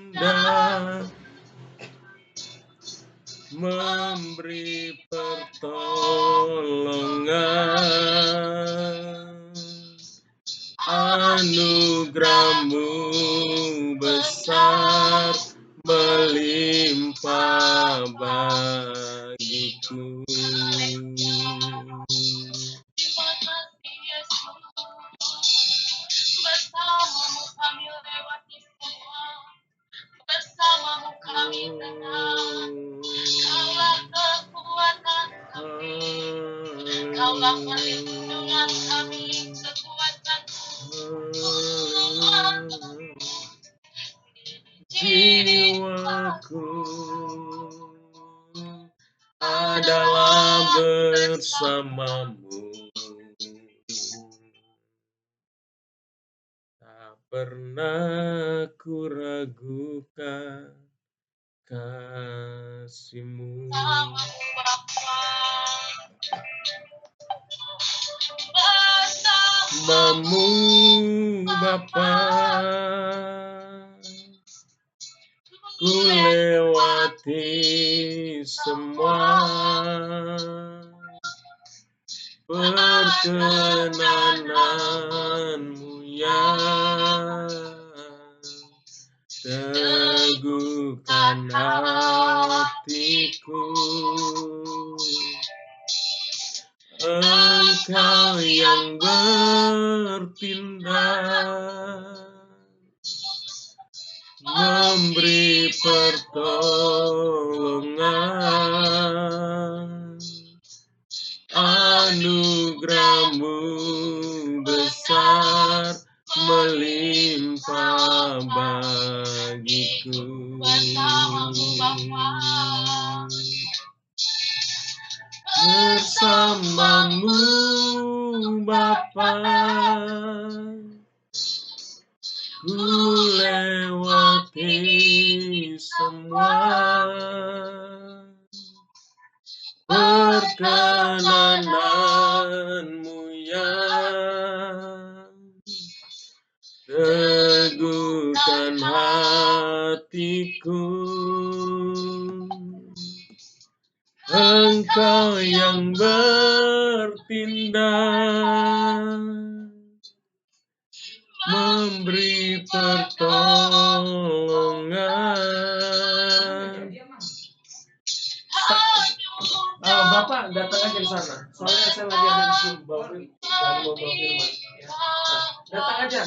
Anda memberi pertolongan, anugerah-Mu besar melimpah bagiku. Bersamamu kami lewati semua, bersamamu kami tenang. Kaulah kekuatan kami, Kaulah perlindungan kami, kekuatanku. Jiwaku adalah bersamamu, tak pernah ku ragukan kasih-Mu. Bersamamu Bapa, ku lewati semua perkenanan-Mu yang teguhkan hatiku. Engkau yang bertindak, memberi pertolongan, anugerah-Mu besar melimpah bagiku. Bersamamu Bapa, ku lewati semua perkenanan-Mu yang teguhkan hatiku. Engkau yang bertindak, memberi pertolongan. Bapak datang aja di sana. Soalnya saya lagi ada di sini bawa firman. Ya. Datang aja.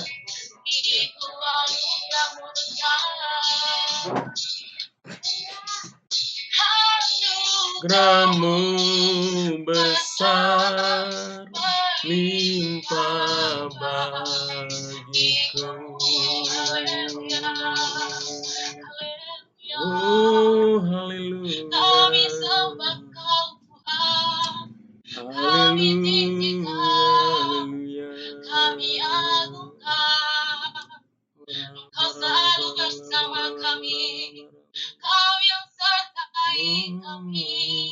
Anugerah-Mu besar limpah bagiku. Oh, haleluya. Kami sembah Kau Tuhan. Kami tinggikan, kami agungkan. Kau selalu bersama kami. Kau yang sertai kami,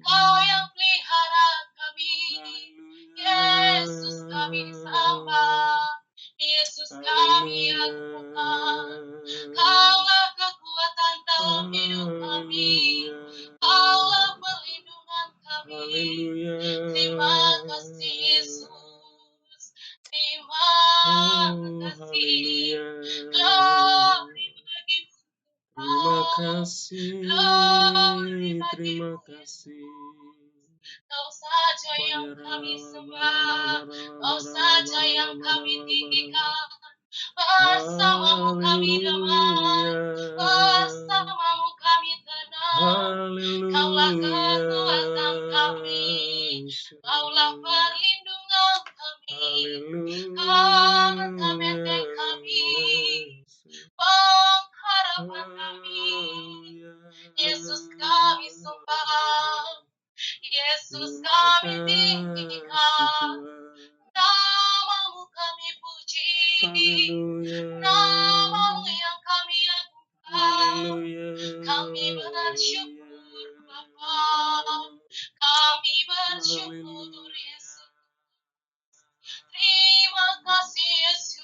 Kau yang pelihara kami. Yesus kami sembah, Yesus kami agungkan. Kaulah kekuatan dalam hidup kami, Kaulah perlindungan kami. Terima kasih Yesus, terima kasih. Glory bagi-Mu. Terima kasih. Kau saja yang kami sembah, Kau saja yang kami tinggikan. Bersamamu kami damai, bersamamu kami tenang. Kaulah kekuatan kami, Kaulah perlindungan kami. Kaulah benteng kami, pengharapan kami. Yesus kami sembah, Yesus kami tinggikan. Nama-Mu kami puji, Nama-Mu yang kami agungkan. Kami bersyukur Bapa, kami bersyukur Yesus. Terima kasih Yesus,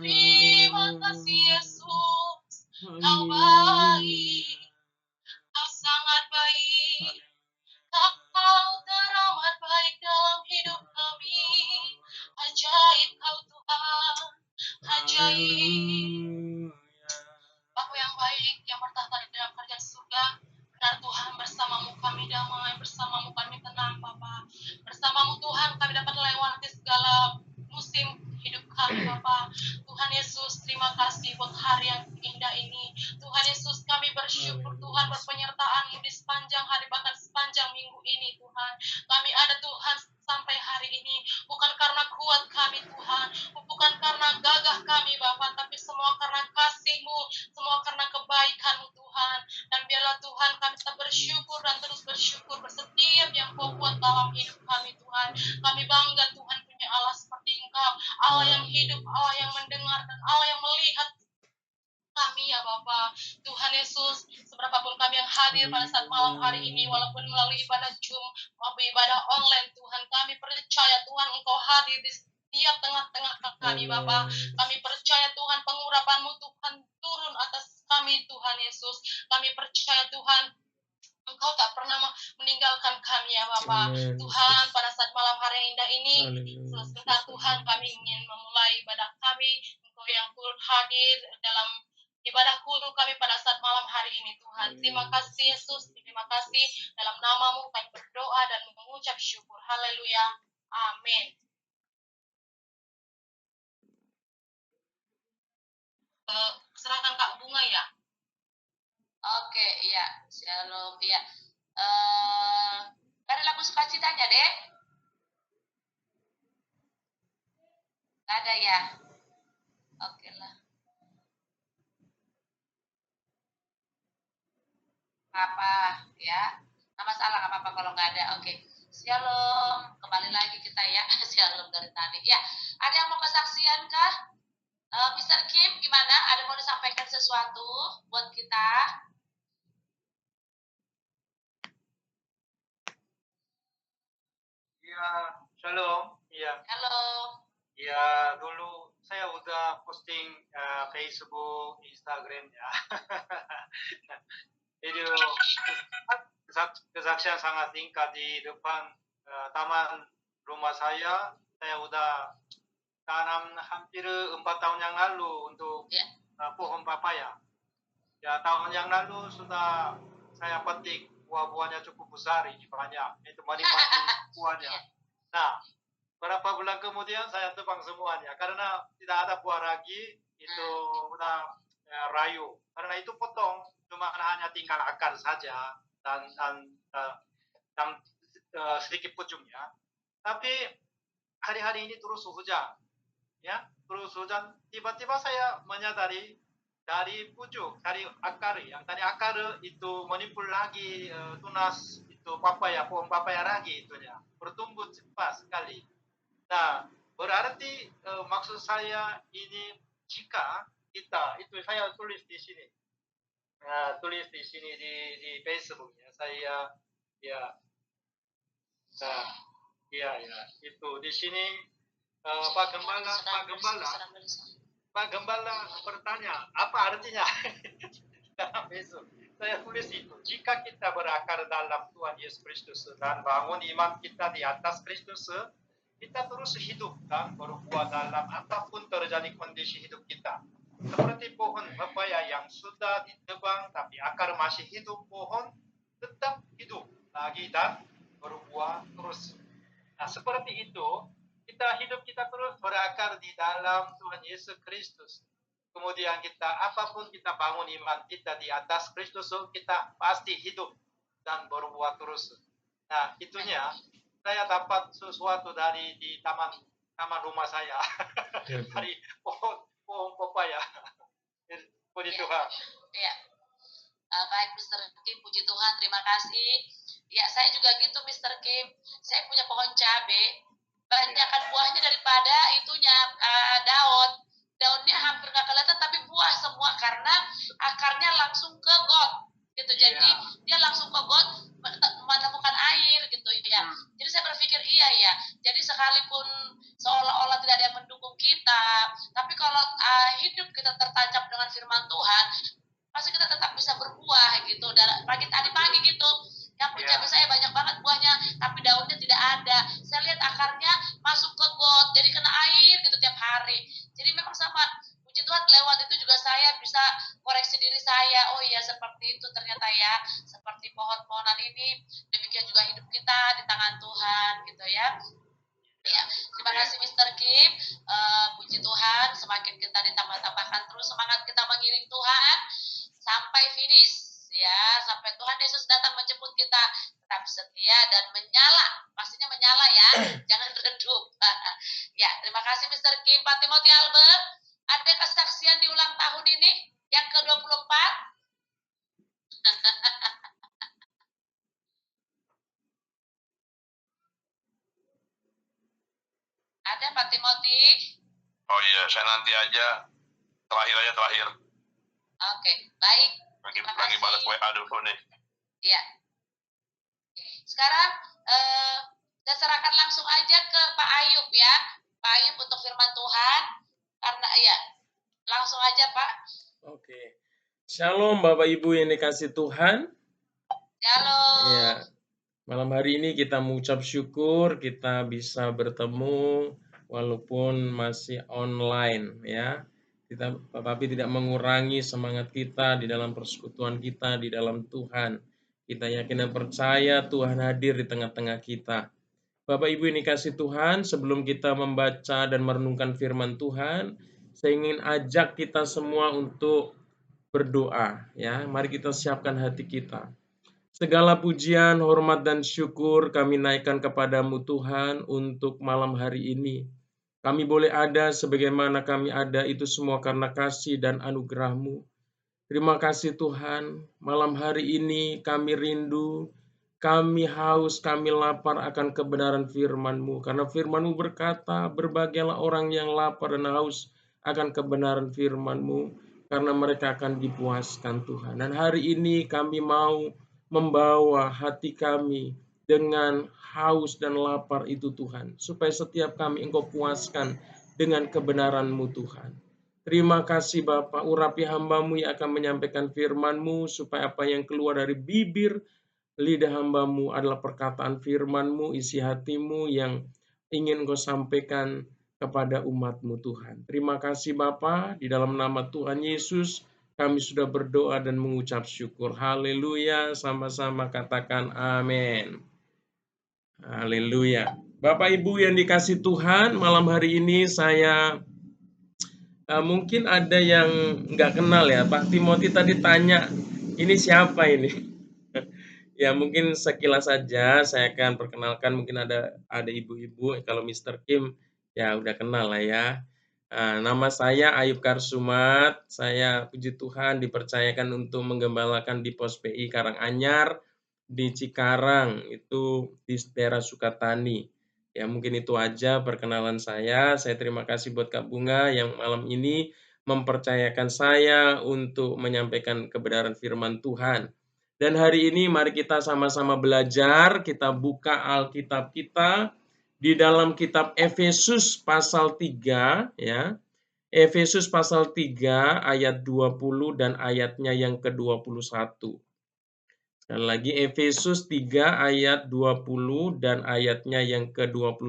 terima kasih Yesus. baik. Bapa yang baik, yang bertahta di dalam kerajaan surga. Benar Tuhan, bersamamu kami damai, bersamamu kami tenang Bapa. Bersamamu Tuhan kami dapat melewati segala musim hidup kami Bapa. Tuhan Yesus, terima kasih buat hari yang indah ini. Tuhan Yesus, kami bersyukur Tuhan berpenyertaan-Mu di sepanjang hari, bahkan sepanjang minggu ini Tuhan. Kami ada Tuhan sampai hari ini, bukan karena kuat kami Tuhan, bukan karena gagah kami Bapa, tapi semua karena kasih-Mu, semua karena kebaikan-Mu Tuhan. Dan biarlah Tuhan kami tetap bersyukur dan terus bersyukur setiap yang Kau buat dalam hidup kami Tuhan. Kami bangga Tuhan punya Allah seperti Engkau, Allah yang hidup, Allah yang mendengar, dan Allah yang melihat kami ya Bapa. Tuhan Yesus, seberapapun kami yang hadir pada saat malam hari ini, walaupun melalui ibadah Zoom maupun ibadah online, Tuhan kami percaya Tuhan Engkau hadir di setiap tengah-tengah kami Bapa. Kami percaya Tuhan pengurapan-Mu Tuhan turun atas kami Tuhan Yesus. Kami percaya Tuhan Engkau tak pernah meninggalkan kami ya Bapa. Tuhan, pada saat malam hari yang indah ini, sebentar Tuhan kami ingin memulai ibadah kami. Engkau yang turut hadir dalam ibadah kulu kami pada saat malam hari ini Tuhan. Terima kasih Yesus, terima kasih. Dalam nama-Mu kami berdoa dan mengucap syukur. Haleluya. Amin. Serahkan Kak Bunga ya. Oke, iya. Shalom, iya. Ada lagu sukacitanya, Dek? Nggak ada ya? Oke lah. Apa ya? Nggak masalah, nggak apa-apa kalau nggak ada. Oke. Shalom. Kembali lagi kita ya. Shalom dari tadi. Ya, ada yang mau kesaksian kah? Mr. Kim, gimana? Ada mau disampaikan sesuatu buat kita? Ya, shalom. Ya. Halo. Ya, dulu saya udah posting Facebook, Instagram ya. Itu kesaksian sangat singkat di depan taman rumah saya. Saya udah tanam hampir 4 tahun yang lalu untuk pohon papaya. Ya, tahun yang lalu sudah saya petik, buah-buahnya cukup besar, ini banyak. Itu menikmati buahnya. Nah, berapa bulan kemudian saya tebang semuanya karena tidak ada buah lagi, itu udah rayu. Karena itu potong, cuma hanya tinggal akar saja dan sedikit pucuknya. Tapi hari-hari ini terus hujan, ya, terus hujan. Tiba-tiba saya menyadari dari pucuk, dari akar, yang tadi akar itu menimbul lagi tunas itu papaya, pohon papaya lagi itunya, bertumbuh cepat sekali. Nah, berarti maksud saya ini jika kita itu saya tulis di sini, di Facebooknya saya ya, itu di sini Pak Gembala bertanya apa artinya dalam besok saya tulis itu, jika kita berakar dalam Tuhan Yesus Kristus dan bangun iman kita di atas Kristus, kita terus hidup dan berbuah dalam apapun terjadi kondisi hidup kita. Seperti pohon pepaya yang sudah ditebang tapi akar masih hidup, pohon tetap hidup lagi dan berbuah terus. Nah, seperti itu hidup kita terus berakar di dalam Tuhan Yesus Kristus. Kemudian kita apapun kita bangun iman kita di atas Kristus, kita pasti hidup dan berbuah terus. Nah, itunya saya dapat sesuatu dari di taman rumah saya. Dari pohon pepaya. Puji Tuhan. Ya. Baik Mr. Kim, puji Tuhan, terima kasih. Ya, saya juga gitu Mr. Kim. Saya punya pohon cabai, banyakkan buahnya daripada itunya daunnya hampir nggak kelihatan, tapi buah semua karena akarnya langsung ke got gitu. Jadi dia langsung ke got menemukan air gitu ya. Jadi saya berpikir iya ya. Jadi sekalipun seolah-olah tidak ada yang mendukung kita, tapi kalau hidup kita tertancap dengan firman Tuhan, pasti kita tetap bisa berbuah gitu. Dan pagi gitu, yang pun cabai saya banyak banget buahnya, tapi daunnya tidak ada. Saya lihat akarnya masuk ke got, jadi kena air gitu tiap hari. Jadi memang sama, puji semakin kita ditambah-tambahkan terus semangat kita mengiring Tuhan sampai finish ya, sampai Tuhan Yesus datang menjemput kita. Tetap setia dan menyala, pastinya menyala ya, jangan redup. Ya, terima kasih Mr. Kim. Pak Timothy Albert, ada kesaksian di ulang tahun ini yang ke-24? Ada Pak Timothy? Oh iya, saya nanti aja. Terakhir. Oke, baik. Lagi balas WA dulu nih. Iya. Sekarang saya serahkan langsung aja ke Pak Ayub ya. Pak Ayub untuk firman Tuhan. Karena ya, langsung aja Pak. Oke. Shalom Bapak Ibu yang dikasih Tuhan. Shalom. Ya. Malam hari ini kita mengucap syukur kita bisa bertemu walaupun masih online ya. Tetapi tidak mengurangi semangat kita di dalam persekutuan kita di dalam Tuhan. Kita yakin dan percaya Tuhan hadir di tengah-tengah kita. Bapak Ibu ini kasih Tuhan, sebelum kita membaca dan merenungkan firman Tuhan, saya ingin ajak kita semua untuk berdoa ya. Mari kita siapkan hati kita. Segala pujian, hormat, dan syukur kami naikkan kepadamu Tuhan untuk malam hari ini. Kami boleh ada sebagaimana kami ada itu semua karena kasih dan anugerah-Mu. Terima kasih Tuhan, malam hari ini kami rindu, kami haus, kami lapar akan kebenaran firman-Mu. Karena firman-Mu berkata, berbahagialah orang yang lapar dan haus akan kebenaran firman-Mu, karena mereka akan dipuaskan Tuhan. Dan hari ini kami mau membawa hati kami dengan haus dan lapar itu Tuhan, supaya setiap kami Engkau puaskan dengan kebenaran-Mu Tuhan. Terima kasih Bapa, urapi hamba-Mu yang akan menyampaikan firman-Mu, supaya apa yang keluar dari bibir, lidah hamba-Mu adalah perkataan firman-Mu, isi hati-Mu yang ingin Engkau sampaikan kepada umat-Mu Tuhan. Terima kasih Bapa, di dalam nama Tuhan Yesus, kami sudah berdoa dan mengucap syukur. Haleluya, sama-sama katakan amin. Haleluya. Bapak Ibu yang dikasih Tuhan, malam hari ini saya mungkin ada yang nggak kenal ya, Pak Timothy tadi tanya, ini siapa ini? Ya mungkin sekilas saja saya akan perkenalkan, mungkin ada ibu-ibu, kalau Mr. Kim ya udah kenal lah ya. Nama saya Ayub Karsumat, saya puji Tuhan dipercayakan untuk menggembalakan di Pos PI Karanganyar di Cikarang, itu di daerah Sukatani. Ya mungkin itu aja perkenalan saya. Saya terima kasih buat Kak Bunga yang malam ini mempercayakan saya untuk menyampaikan kebenaran firman Tuhan. Dan hari ini mari kita sama-sama belajar, kita buka Alkitab kita di dalam kitab Efesus pasal 3 ya. Efesus pasal 3 ayat 20 dan ayatnya yang ke-21. Sekali lagi Efesus 3 ayat 20 dan ayatnya yang ke-21.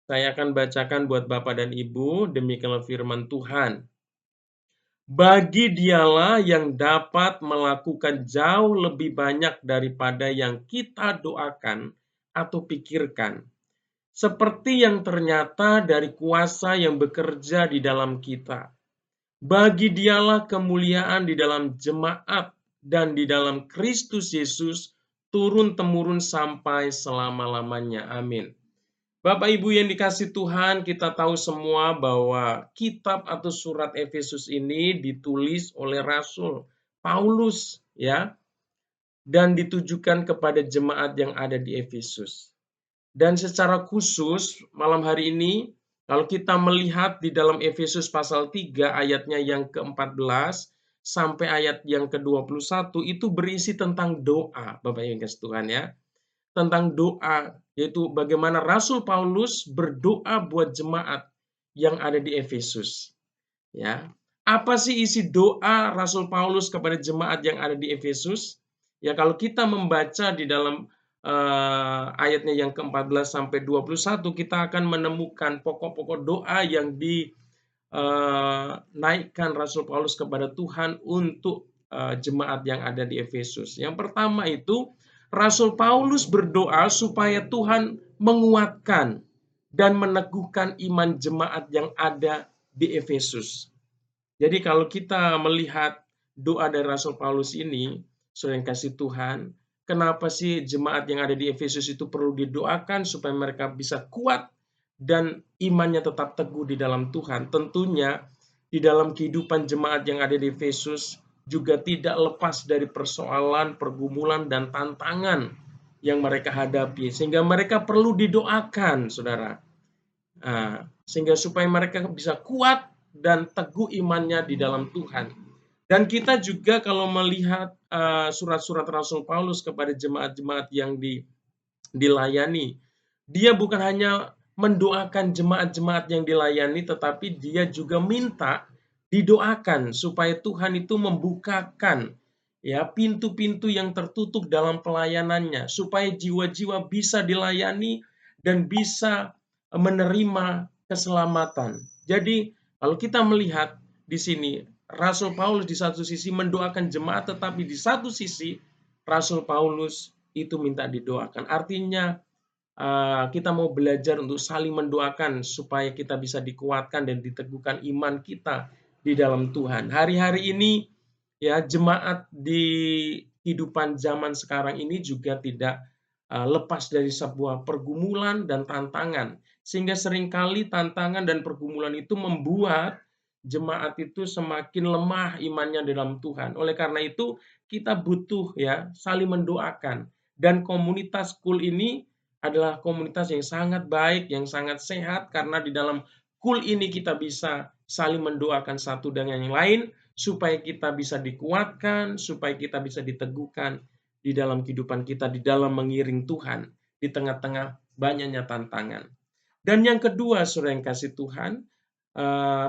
Saya akan bacakan buat Bapak dan Ibu, demikianlah firman Tuhan. Bagi dialah yang dapat melakukan jauh lebih banyak daripada yang kita doakan atau pikirkan. Seperti yang ternyata dari kuasa yang bekerja di dalam kita. Bagi dialah kemuliaan di dalam jemaat dan di dalam Kristus Yesus turun-temurun sampai selama-lamanya. Amin. Bapak Ibu yang dikasih Tuhan, kita tahu semua bahwa kitab atau surat Efesus ini ditulis oleh Rasul Paulus ya, dan ditujukan kepada jemaat yang ada di Efesus. Dan secara khusus malam hari ini kalau kita melihat di dalam Efesus pasal 3 ayatnya yang ke-14 sampai ayat yang ke-21 itu berisi tentang doa, Bapak Ibu yang dikasih Tuhan ya. Tentang doa, yaitu bagaimana Rasul Paulus berdoa buat jemaat yang ada di Efesus. Ya, apa sih isi doa Rasul Paulus kepada jemaat yang ada di Efesus? Ya, kalau kita membaca di dalam ayatnya yang ke-14 sampai 21, kita akan menemukan pokok-pokok doa yang dinaikkan Rasul Paulus kepada Tuhan untuk jemaat yang ada di Efesus. Yang pertama itu Rasul Paulus berdoa supaya Tuhan menguatkan dan meneguhkan iman jemaat yang ada di Efesus. Jadi kalau kita melihat doa dari Rasul Paulus ini, saudara yang kasih Tuhan, kenapa sih jemaat yang ada di Efesus itu perlu didoakan supaya mereka bisa kuat dan imannya tetap teguh di dalam Tuhan? Tentunya di dalam kehidupan jemaat yang ada di Efesus juga tidak lepas dari persoalan, pergumulan, dan tantangan yang mereka hadapi. Sehingga mereka perlu didoakan, saudara. Sehingga supaya mereka bisa kuat dan teguh imannya di dalam Tuhan. Dan kita juga kalau melihat surat-surat Rasul Paulus kepada jemaat-jemaat yang dilayani, dia bukan hanya mendoakan jemaat-jemaat yang dilayani, tetapi dia juga minta didoakan supaya Tuhan itu membukakan ya pintu-pintu yang tertutup dalam pelayanannya, supaya jiwa-jiwa bisa dilayani dan bisa menerima keselamatan. Jadi kalau kita melihat di sini, Rasul Paulus di satu sisi mendoakan jemaat, tetapi di satu sisi Rasul Paulus itu minta didoakan. Artinya kita mau belajar untuk saling mendoakan supaya kita bisa dikuatkan dan diteguhkan iman kita di dalam Tuhan. Hari-hari ini ya jemaat di kehidupan zaman sekarang ini juga tidak lepas dari sebuah pergumulan dan tantangan. Sehingga seringkali tantangan dan pergumulan itu membuat jemaat itu semakin lemah imannya dalam Tuhan. Oleh karena itu, kita butuh ya saling mendoakan. Dan komunitas Kul ini adalah komunitas yang sangat baik, yang sangat sehat, karena di dalam Kul ini kita bisa saling mendoakan satu dengan yang lain, supaya kita bisa dikuatkan, supaya kita bisa diteguhkan di dalam kehidupan kita, di dalam mengiring Tuhan, di tengah-tengah banyaknya tantangan. Dan yang kedua, saudara yang kasih Tuhan,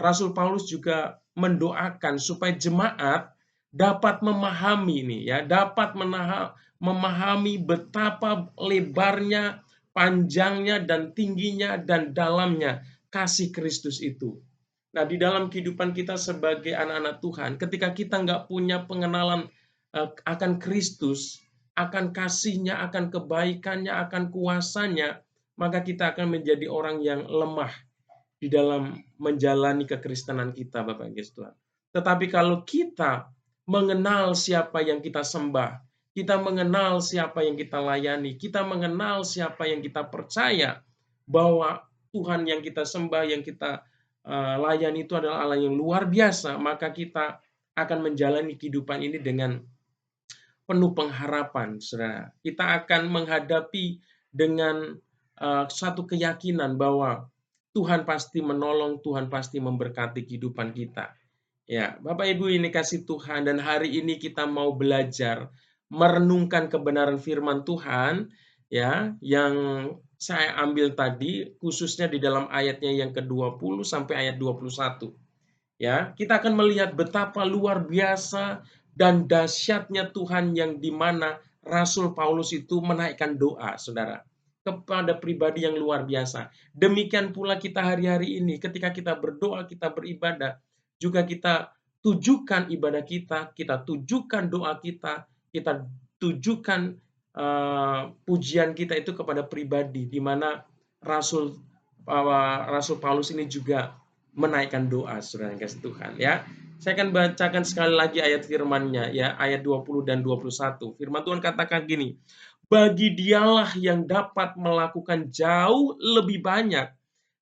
Rasul Paulus juga mendoakan supaya jemaat dapat memahami ini ya, dapat memahami betapa lebarnya, panjangnya, dan tingginya, dan dalamnya kasih Kristus itu. Nah, di dalam kehidupan kita sebagai anak-anak Tuhan, ketika kita nggak punya pengenalan akan Kristus, akan kasihnya, akan kebaikannya, akan kuasanya, maka kita akan menjadi orang yang lemah di dalam menjalani kekristenan kita, Bapak Yesus Tuhan. Tetapi kalau kita mengenal siapa yang kita sembah, kita mengenal siapa yang kita layani, kita mengenal siapa yang kita percaya bahwa Tuhan yang kita sembah, yang kita layani itu adalah Allah yang luar biasa, maka kita akan menjalani kehidupan ini dengan penuh pengharapan, saudara. Kita akan menghadapi dengan satu keyakinan bahwa Tuhan pasti menolong, Tuhan pasti memberkati kehidupan kita. Ya, Bapak Ibu ini kasih Tuhan, dan hari ini kita mau belajar merenungkan kebenaran firman Tuhan ya, yang saya ambil tadi khususnya di dalam ayatnya yang ke-20 sampai ayat 21. Ya, kita akan melihat betapa luar biasa dan dahsyatnya Tuhan yang dimana Rasul Paulus itu menaikkan doa, saudara, kepada pribadi yang luar biasa. Demikian pula kita hari-hari ini, ketika kita berdoa, kita beribadah, juga kita tujukan ibadah kita tujukan doa kita tujukan pujian kita itu kepada pribadi, di mana Rasul Paulus ini juga menaikkan doa, saudara yang kasih Tuhan ya. Saya akan bacakan sekali lagi ayat firman-Nya ya, ayat 20 dan 21. Firman Tuhan katakan gini, bagi dialah yang dapat melakukan jauh lebih banyak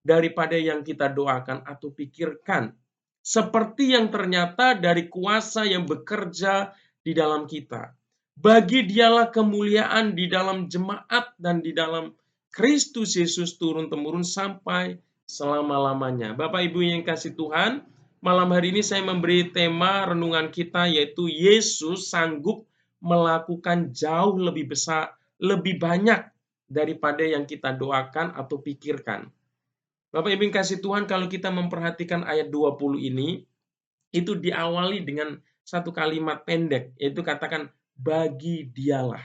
daripada yang kita doakan atau pikirkan, seperti yang ternyata dari kuasa yang bekerja di dalam kita. Bagi dialah kemuliaan di dalam jemaat dan di dalam Kristus Yesus turun-temurun sampai selama-lamanya. Bapak Ibu yang kasih Tuhan, malam hari ini saya memberi tema renungan kita yaitu Yesus sanggup melakukan jauh lebih besar, lebih banyak daripada yang kita doakan atau pikirkan. Bapak Ibu yang kasih Tuhan, kalau kita memperhatikan ayat 20 ini, itu diawali dengan satu kalimat pendek, yaitu katakan bagi dialah.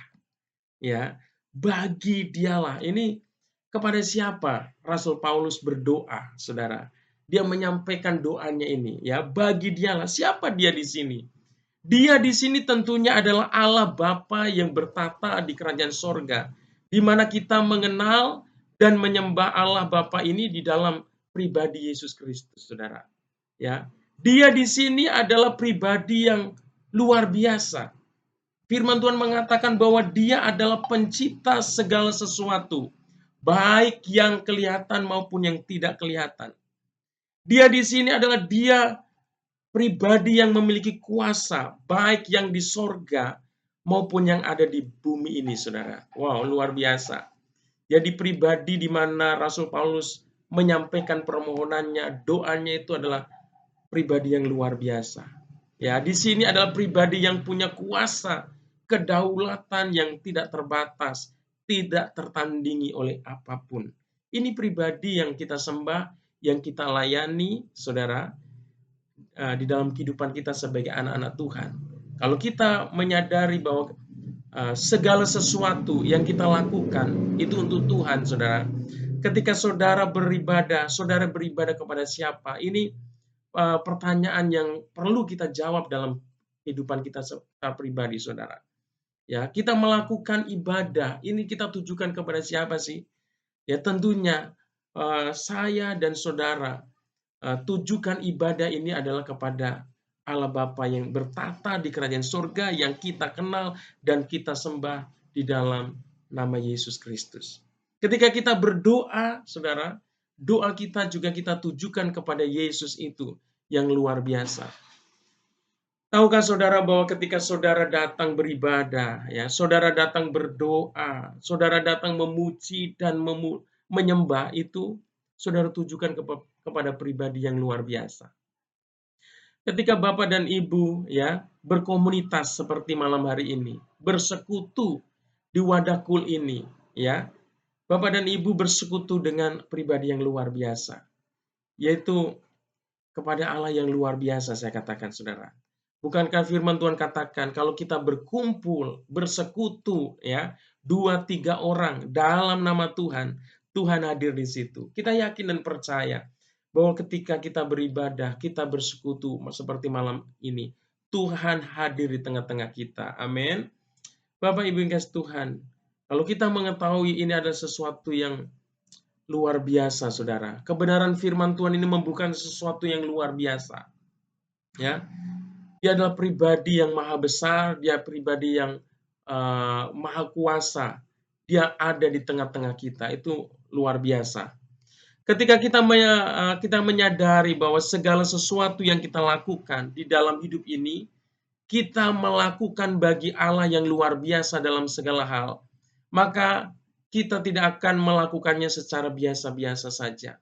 Ya, bagi dialah. Ini kepada siapa Rasul Paulus berdoa, saudara? Dia menyampaikan doanya ini, ya, bagi dialah. Siapa dia di sini? Dia di sini tentunya adalah Allah Bapa yang bertata di kerajaan sorga, di mana kita mengenal dan menyembah Allah Bapa ini di dalam pribadi Yesus Kristus, saudara. Ya, dia di sini adalah pribadi yang luar biasa. Firman Tuhan mengatakan bahwa dia adalah pencipta segala sesuatu, baik yang kelihatan maupun yang tidak kelihatan. Dia di sini adalah dia pribadi yang memiliki kuasa, baik yang di sorga maupun yang ada di bumi ini, saudara. Wow, luar biasa. Jadi pribadi di mana Rasul Paulus menyampaikan permohonannya, doanya itu adalah pribadi yang luar biasa. Ya, di sini adalah pribadi yang punya kuasa, kedaulatan yang tidak terbatas, tidak tertandingi oleh apapun. Ini pribadi yang kita sembah, yang kita layani, saudara, di dalam kehidupan kita sebagai anak-anak Tuhan. Kalau kita menyadari bahwa segala sesuatu yang kita lakukan itu untuk Tuhan, saudara. Ketika saudara beribadah kepada siapa? Ini pertanyaan yang perlu kita jawab dalam kehidupan kita pribadi, saudara. Ya, kita melakukan ibadah, ini kita tujukan kepada siapa sih? Ya, tentunya saya dan saudara tujukan ibadah ini adalah kepada Allah Bapa yang bertata di kerajaan surga yang kita kenal dan kita sembah di dalam nama Yesus Kristus. Ketika kita berdoa, saudara, doa kita juga kita tujukan kepada Yesus itu yang luar biasa. Tahukah saudara bahwa ketika saudara datang beribadah, ya, saudara datang berdoa, saudara datang memuji dan menyembah itu, saudara tujukan kepada pribadi yang luar biasa. Ketika Bapak dan Ibu ya berkomunitas seperti malam hari ini, bersekutu di wadah kul ini, ya, Bapak dan Ibu bersekutu dengan pribadi yang luar biasa, yaitu kepada Allah yang luar biasa, saya katakan, saudara. Bukankah firman Tuhan katakan kalau kita berkumpul, bersekutu, ya, 2-3 orang dalam nama Tuhan, Tuhan hadir di situ. Kita yakin dan percaya bahwa ketika kita beribadah, kita bersekutu seperti malam ini, Tuhan hadir di tengah-tengah kita. Amin. Bapak Ibu yang kasih Tuhan, kalau kita mengetahui ini adalah sesuatu yang luar biasa, saudara. Kebenaran firman Tuhan ini membuka sesuatu yang luar biasa. Ya, dia adalah pribadi yang maha besar, dia pribadi yang maha kuasa. Dia ada di tengah-tengah kita, itu luar biasa. Ketika kita menyadari bahwa segala sesuatu yang kita lakukan di dalam hidup ini, kita melakukan bagi Allah yang luar biasa dalam segala hal, maka kita tidak akan melakukannya secara biasa-biasa saja.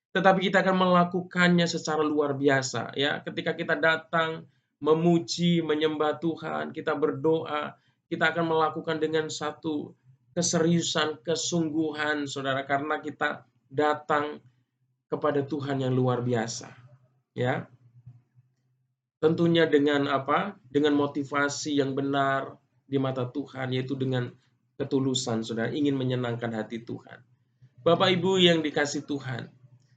Tetapi kita akan melakukannya secara luar biasa, ya. Ketika kita datang memuji, menyembah Tuhan, kita berdoa, kita akan melakukan dengan satu keseriusan, kesungguhan, saudara, karena kita datang kepada Tuhan yang luar biasa, ya. Tentunya dengan apa? Dengan motivasi yang benar di mata Tuhan, yaitu dengan ketulusan, saudara, ingin menyenangkan hati Tuhan. Bapak Ibu yang dikasih Tuhan,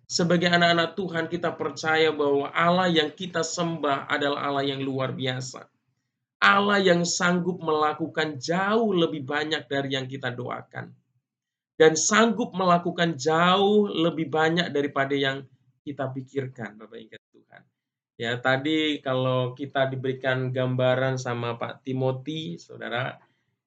sebagai anak-anak Tuhan kita percaya bahwa Allah yang kita sembah adalah Allah yang luar biasa. Allah yang sanggup melakukan jauh lebih banyak dari yang kita doakan. Dan sanggup melakukan jauh lebih banyak daripada yang kita pikirkan, Bapak Ibu Tuhan. Ya, tadi kalau kita diberikan gambaran sama Pak Timothy, saudara,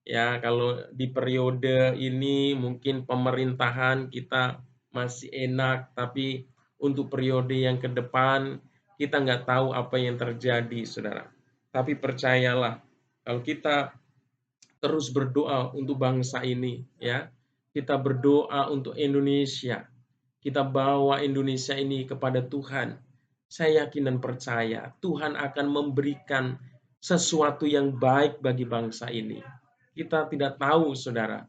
ya kalau di periode ini mungkin pemerintahan kita masih enak, tapi untuk periode yang ke depan kita nggak tahu apa yang terjadi, saudara. Tapi percayalah, kalau kita terus berdoa untuk bangsa ini, ya, kita berdoa untuk Indonesia, kita bawa Indonesia ini kepada Tuhan. Saya yakin dan percaya Tuhan akan memberikan sesuatu yang baik bagi bangsa ini. Kita tidak tahu, saudara.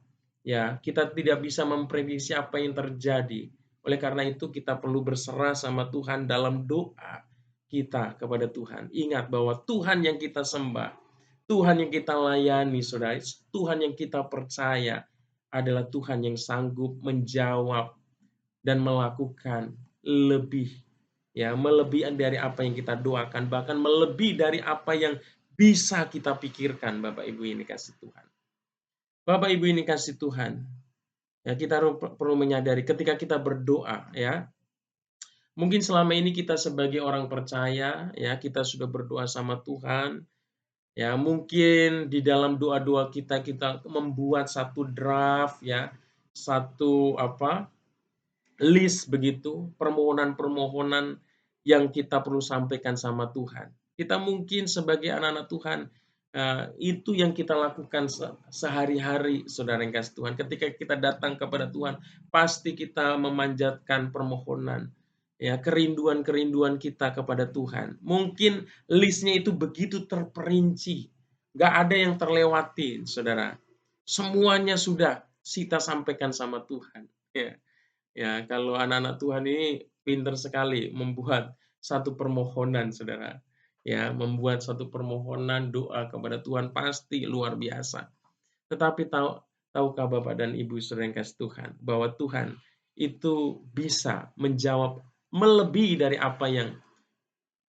Ya, kita tidak bisa memprediksi apa yang terjadi. Oleh karena itu kita perlu berserah sama Tuhan dalam doa kita kepada Tuhan. Ingat bahwa Tuhan yang kita sembah, Tuhan yang kita layani, saudara, Tuhan yang kita percaya adalah Tuhan yang sanggup menjawab dan melakukan lebih, ya, melebihi dari apa yang kita doakan, bahkan melebihi dari apa yang bisa kita pikirkan, Bapak Ibu ini kasih Tuhan. Bapak Ibu ini kasih Tuhan. Ya, kita perlu menyadari ketika kita berdoa, ya, Mungkin selama ini kita sebagai orang percaya, ya, kita sudah berdoa sama Tuhan, ya, mungkin di dalam doa-doa kita membuat satu draft, ya, satu list begitu, permohonan-permohonan yang kita perlu sampaikan sama Tuhan. Kita mungkin sebagai anak-anak Tuhan, itu yang kita lakukan sehari-hari, saudara yang kasih Tuhan. Ketika kita datang kepada Tuhan, pasti kita memanjatkan permohonan, ya, kerinduan-kerinduan kita kepada Tuhan. Mungkin listnya itu begitu terperinci, nggak ada yang terlewati, saudara. Semuanya sudah kita sampaikan sama Tuhan. Ya. Ya, kalau anak-anak Tuhan ini pintar sekali membuat satu permohonan, saudara. Ya, membuat satu permohonan doa kepada Tuhan pasti luar biasa. Tetapi tahukah Bapak dan Ibu saudara yang kasih Tuhan, bahwa Tuhan itu bisa menjawab melebihi dari apa yang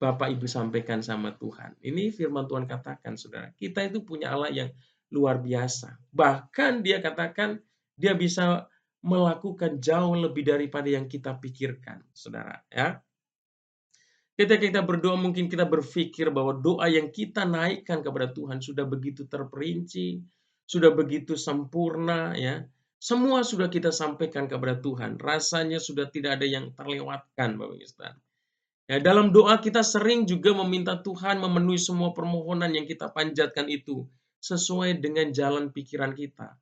Bapak Ibu sampaikan sama Tuhan. Ini firman Tuhan katakan, saudara. Kita itu punya Allah yang luar biasa. Bahkan dia katakan dia bisa melakukan jauh lebih daripada yang kita pikirkan, saudara. Ya, ketika kita berdoa mungkin kita berpikir bahwa doa yang kita naikkan kepada Tuhan sudah begitu terperinci, sudah begitu sempurna, ya. Semua sudah kita sampaikan kepada Tuhan. Rasanya sudah tidak ada yang terlewatkan, Bapak Ibu. Ya, dalam doa kita sering juga meminta Tuhan memenuhi semua permohonan yang kita panjatkan itu sesuai dengan jalan pikiran kita.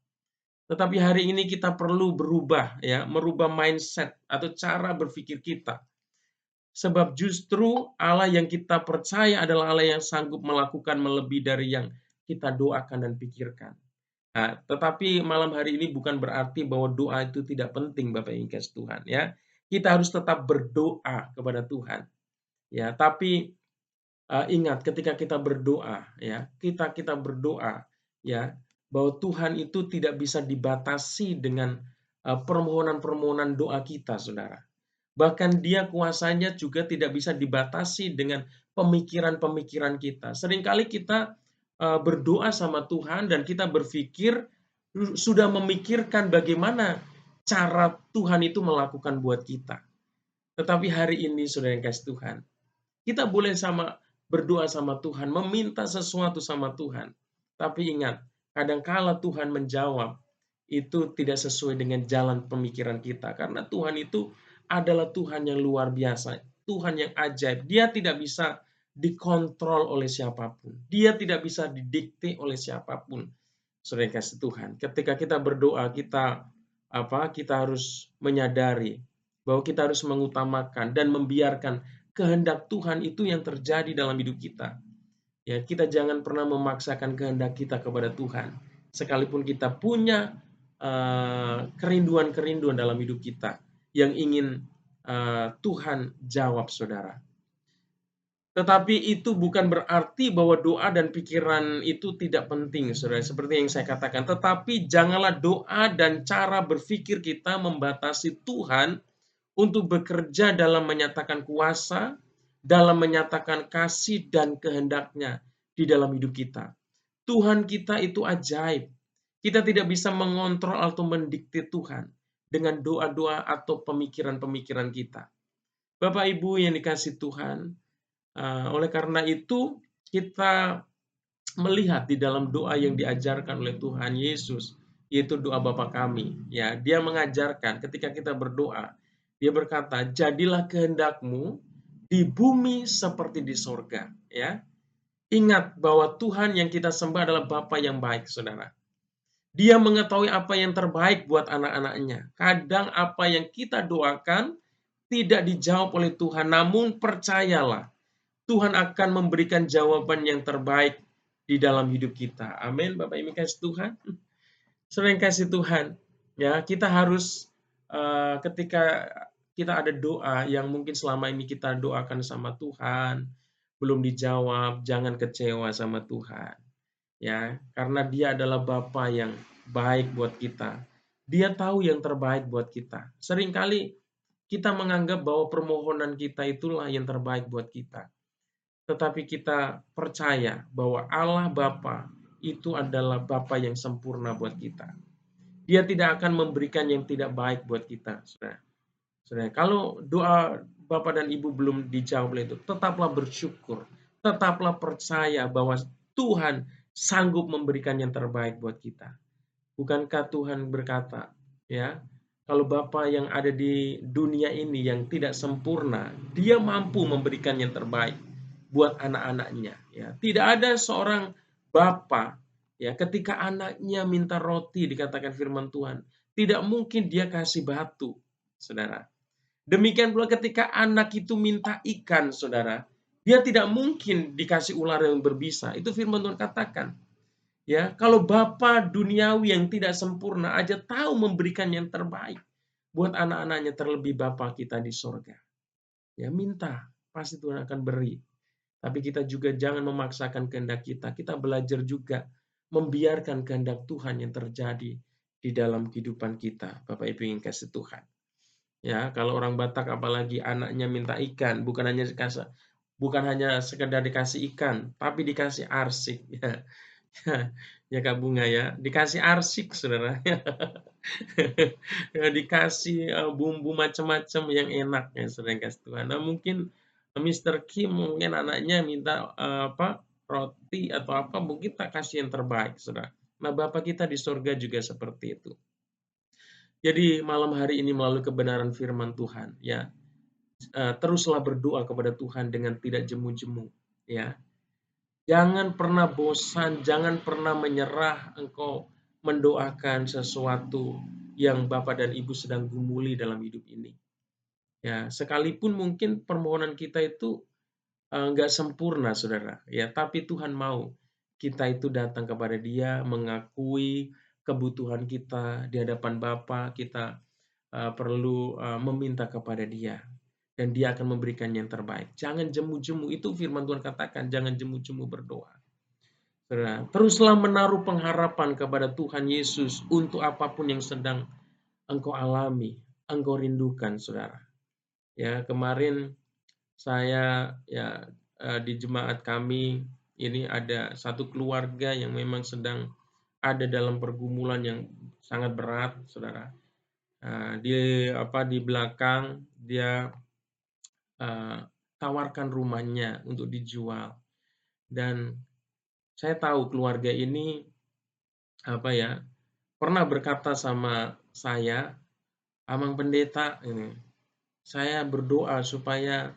Tetapi hari ini kita perlu berubah, ya, merubah mindset atau cara berpikir kita. Sebab justru Allah yang kita percaya adalah Allah yang sanggup melakukan melebihi dari yang kita doakan dan pikirkan. Nah, tetapi malam hari ini bukan berarti bahwa doa itu tidak penting, Bapak Ibu kasih Tuhan, ya. Kita harus tetap berdoa kepada Tuhan. Ya, tapi ingat ketika kita berdoa, ya, kita berdoa, ya, bahwa Tuhan itu tidak bisa dibatasi dengan permohonan-permohonan doa kita, saudara. Bahkan Dia kuasanya juga tidak bisa dibatasi dengan pemikiran-pemikiran kita. Seringkali kita berdoa sama Tuhan dan kita berpikir sudah memikirkan bagaimana cara Tuhan itu melakukan buat kita. Tetapi hari ini, saudara yang kasih Tuhan, kita boleh berdoa sama Tuhan, meminta sesuatu sama Tuhan. Tapi ingat, kadangkala Tuhan menjawab itu tidak sesuai dengan jalan pemikiran kita. Karena Tuhan itu adalah Tuhan yang luar biasa, Tuhan yang ajaib. Dia tidak bisa dikontrol oleh siapapun. Dia tidak bisa didikte oleh siapapun. Saudara kasih Tuhan, ketika kita berdoa, kita harus menyadari bahwa kita harus mengutamakan dan membiarkan kehendak Tuhan itu yang terjadi dalam hidup kita. Ya, kita jangan pernah memaksakan kehendak kita kepada Tuhan. Sekalipun kita punya kerinduan-kerinduan dalam hidup kita yang ingin Tuhan jawab, saudara. Tetapi itu bukan berarti bahwa doa dan pikiran itu tidak penting, saudara. Seperti yang saya katakan. Tetapi janganlah doa dan cara berpikir kita membatasi Tuhan untuk bekerja dalam menyatakan kuasa, dalam menyatakan kasih dan kehendak-Nya di dalam hidup kita. Tuhan kita itu ajaib. Kita tidak bisa mengontrol atau mendikte Tuhan dengan doa-doa atau pemikiran-pemikiran kita. Bapak Ibu yang dikasih Tuhan, oleh karena itu kita melihat di dalam doa yang diajarkan oleh Tuhan Yesus, yaitu doa Bapa kami. Ya, Dia mengajarkan ketika kita berdoa, Dia berkata, jadilah kehendak-Mu di bumi seperti di sorga. Ya, ingat bahwa Tuhan yang kita sembah adalah Bapa yang baik, saudara. Dia mengetahui apa yang terbaik buat anak-anaknya. Kadang apa yang kita doakan tidak dijawab oleh Tuhan, namun percayalah, Tuhan akan memberikan jawaban yang terbaik di dalam hidup kita. Amin, Bapak Ibu kasih Tuhan. Sering kasih Tuhan, ya, kita harus ketika kita ada doa yang mungkin selama ini kita doakan sama Tuhan belum dijawab, jangan kecewa sama Tuhan. Ya, karena Dia adalah Bapa yang baik buat kita. Dia tahu yang terbaik buat kita. Seringkali kita menganggap bahwa permohonan kita itulah yang terbaik buat kita. Tetapi kita percaya bahwa Allah Bapa itu adalah Bapa yang sempurna buat kita. Dia tidak akan memberikan yang tidak baik buat kita, saudara. Saudara, kalau Bapak dan Ibu belum dijawab oleh itu, tetaplah bersyukur, tetaplah percaya bahwa Tuhan sanggup memberikan yang terbaik buat kita. Bukankah Tuhan berkata, ya, kalau Bapa yang ada di dunia ini yang tidak sempurna, Dia mampu memberikan yang terbaik buat anak-anaknya. Ya, tidak ada seorang Bapa, ya, ketika anaknya minta roti, dikatakan firman Tuhan, tidak mungkin dia kasih batu, saudara. Demikian pula ketika anak itu minta ikan, saudara, dia tidak mungkin dikasih ular yang berbisa. Itu firman Tuhan katakan. Ya, kalau Bapa duniawi yang tidak sempurna aja tahu memberikan yang terbaik buat anak-anaknya, terlebih Bapa kita di sorga. Ya, minta, pasti Tuhan akan beri. Tapi kita juga jangan memaksakan kehendak kita. Kita belajar juga membiarkan kehendak Tuhan yang terjadi di dalam kehidupan kita. Bapak Ibu ingin kasih Tuhan. Ya, kalau orang Batak apalagi anaknya minta ikan, bukan hanya sekedar dikasih ikan, tapi dikasih arsik. Ya, ya Kak Bunga ya, dikasih arsik, saudara. Dikasih bumbu macam-macam yang enak ya, saudara yang kasih Tuhan. Nah, mungkin Mr. Kim mungkin anaknya minta roti atau apa, mungkin tak kasih yang terbaik, saudara. Nah, Bapak kita di surga juga seperti itu. Jadi malam hari ini melalui kebenaran firman Tuhan, ya, teruslah berdoa kepada Tuhan dengan tidak jemu-jemu, ya. Jangan pernah bosan, jangan pernah menyerah engkau mendoakan sesuatu yang Bapak dan Ibu sedang gumuli dalam hidup ini. Ya, sekalipun mungkin permohonan kita itu nggak sempurna, saudara. Ya, tapi Tuhan mau kita itu datang kepada Dia, mengakui kebutuhan kita di hadapan Bapa. Kita perlu meminta kepada Dia, dan Dia akan memberikan yang terbaik. Jangan jemu-jemu, itu firman Tuhan katakan, jangan jemu-jemu berdoa. Saudara, teruslah menaruh pengharapan kepada Tuhan Yesus untuk apapun yang sedang engkau alami, engkau rindukan, saudara. Ya, kemarin saya di jemaat kami ini ada satu keluarga yang memang sedang ada dalam pergumulan yang sangat berat, saudara. Di belakang dia tawarkan rumahnya untuk dijual, dan saya tahu keluarga ini pernah berkata sama saya, Amang Pendeta, ini saya berdoa supaya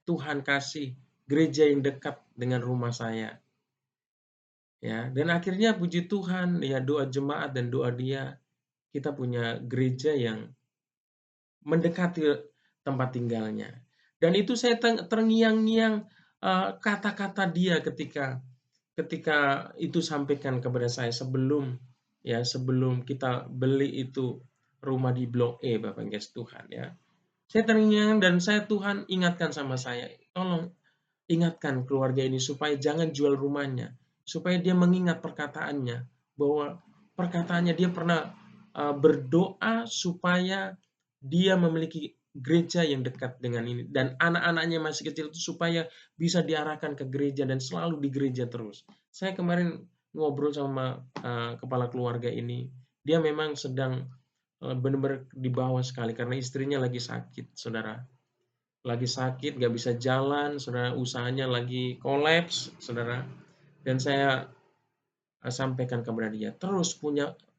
Tuhan kasih gereja yang dekat dengan rumah saya. Ya, dan akhirnya puji Tuhan, ya, doa jemaat dan doa dia, kita punya gereja yang mendekati tempat tinggalnya. Dan itu saya terngiang-ngiang kata-kata dia ketika itu sampaikan kepada saya sebelum kita beli itu rumah di Blok E, Bapak Guys, Tuhan ya. Saya terngiang dan Tuhan ingatkan sama saya, tolong ingatkan keluarga ini supaya jangan jual rumahnya, supaya dia mengingat perkataannya, bahwa perkataannya dia pernah berdoa supaya dia memiliki gereja yang dekat dengan ini, dan anak-anaknya masih kecil itu supaya bisa diarahkan ke gereja dan selalu di gereja terus. Saya kemarin ngobrol sama kepala keluarga ini, dia memang sedang benar-benar di bawah sekali karena istrinya lagi sakit, saudara. Lagi sakit, gak bisa jalan, saudara, usahanya lagi kolaps, saudara. Dan saya sampaikan kepada dia, terus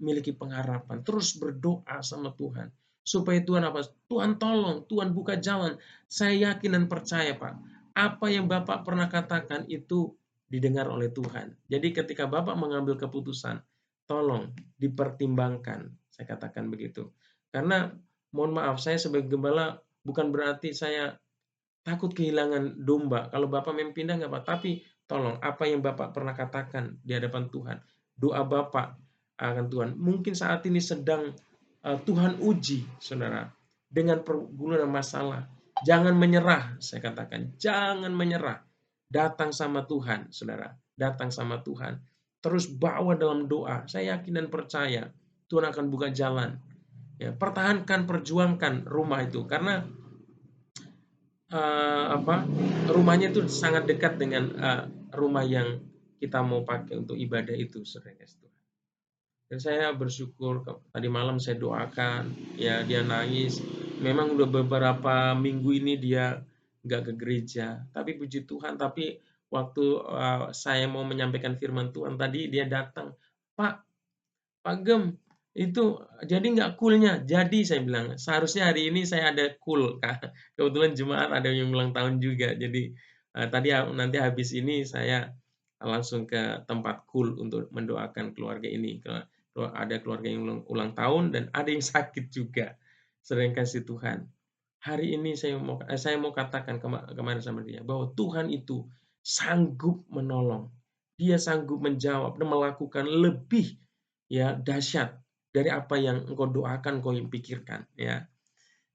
miliki pengharapan, terus berdoa sama Tuhan. Supaya Tuhan Tuhan tolong, Tuhan buka jalan. Saya yakin dan percaya, Pak, apa yang Bapak pernah katakan itu didengar oleh Tuhan. Jadi ketika Bapak mengambil keputusan, tolong dipertimbangkan. Saya katakan begitu. Karena mohon maaf, saya sebagai gembala bukan berarti saya takut kehilangan domba. Kalau Bapak memang pindah nggak apa, tapi tolong apa yang Bapak pernah katakan di hadapan Tuhan, doa Bapak akan Tuhan. Mungkin saat ini sedang Tuhan uji, saudara, dengan pergumulan masalah. Jangan menyerah, saya katakan, jangan menyerah. Datang sama Tuhan, saudara, datang sama Tuhan. Terus bawa dalam doa. Saya yakin dan percaya Tuhan akan buka jalan. Ya, pertahankan, perjuangkan rumah itu, karena rumahnya itu sangat dekat dengan rumah yang kita mau pakai untuk ibadah itu, saudara. Dan saya bersyukur tadi malam saya doakan, ya, dia nangis memang udah beberapa minggu ini dia nggak ke gereja. Tapi puji Tuhan, tapi waktu saya mau menyampaikan firman Tuhan tadi, dia datang, Pak, Pak Gem, itu jadi nggak cool-nya? Jadi saya bilang, seharusnya hari ini saya ada cool, Kak. Kebetulan Jumat ada yang ulang tahun juga. Jadi tadi nanti habis ini saya langsung ke tempat cool untuk mendoakan keluarga ini. Kalau ada keluarga yang ulang tahun dan ada yang sakit juga. Sering kasih Tuhan. Hari ini saya mau katakan kemarin sama dia bahwa Tuhan itu sanggup menolong. Dia sanggup menjawab dan melakukan lebih ya dahsyat dari apa yang engkau doakan, engkau yang pikirkan ya.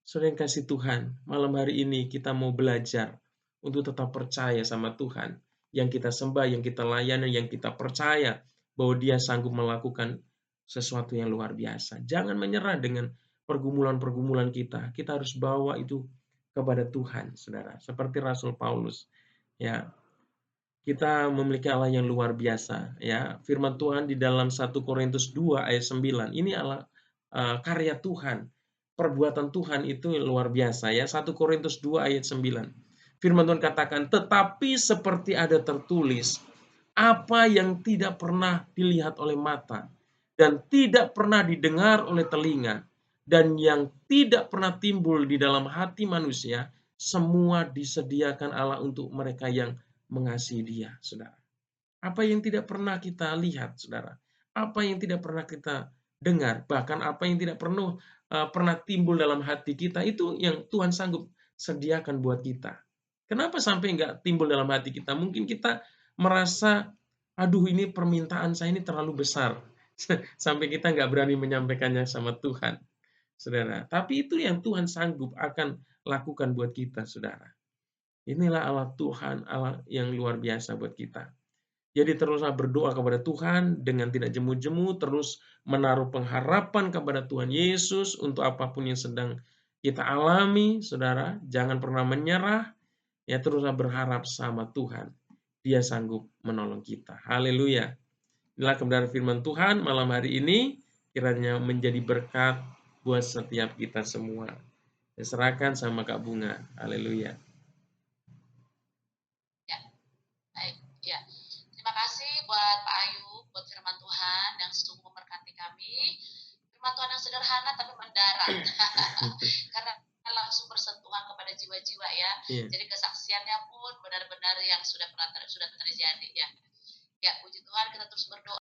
Saudara yang kasih Tuhan, malam hari ini kita mau belajar untuk tetap percaya sama Tuhan yang kita sembah, yang kita layani, yang kita percaya bahwa Dia sanggup melakukan sesuatu yang luar biasa. Jangan menyerah dengan pergumulan-pergumulan kita. Kita harus bawa itu kepada Tuhan, Saudara. Seperti Rasul Paulus, ya. Kita memiliki Allah yang luar biasa, ya. Firman Tuhan di dalam 1 Korintus 2 ayat 9. Ini adalah karya Tuhan. Perbuatan Tuhan itu luar biasa ya. 1 Korintus 2 ayat 9. Firman Tuhan katakan, "Tetapi seperti ada tertulis, apa yang tidak pernah dilihat oleh mata dan tidak pernah didengar oleh telinga dan yang tidak pernah timbul di dalam hati manusia, semua disediakan Allah untuk mereka yang mengasihi Dia," Saudara. Apa yang tidak pernah kita lihat, Saudara. Apa yang tidak pernah kita dengar, bahkan apa yang tidak pernah timbul dalam hati kita, itu yang Tuhan sanggup sediakan buat kita. Kenapa sampai nggak timbul dalam hati kita? Mungkin kita merasa, aduh ini permintaan saya ini terlalu besar. Sampai kita nggak berani menyampaikannya sama Tuhan, Saudara. Tapi itu yang Tuhan sanggup akan lakukan buat kita, Saudara. Inilah Allah Tuhan, Allah yang luar biasa buat kita. Jadi teruslah berdoa kepada Tuhan dengan tidak jemu-jemu, terus menaruh pengharapan kepada Tuhan Yesus untuk apapun yang sedang kita alami, Saudara. Jangan pernah menyerah, ya teruslah berharap sama Tuhan. Dia sanggup menolong kita. Haleluya. Inilah kebenaran firman Tuhan malam hari ini, kiranya menjadi berkat buat setiap kita semua. Saya serahkan sama Kak Bunga. Haleluya. Ya, baik. Ya. Terima kasih buat Pak Ayu, buat firman Tuhan yang sungguh memberkati kami. Firman Tuhan yang sederhana tapi mendarat. Karena langsung bersentuhan kepada jiwa-jiwa ya. Iya. Jadi kesaksiannya pun benar-benar yang sudah terjadi ya. Ya, puji Tuhan, kita terus berdoa.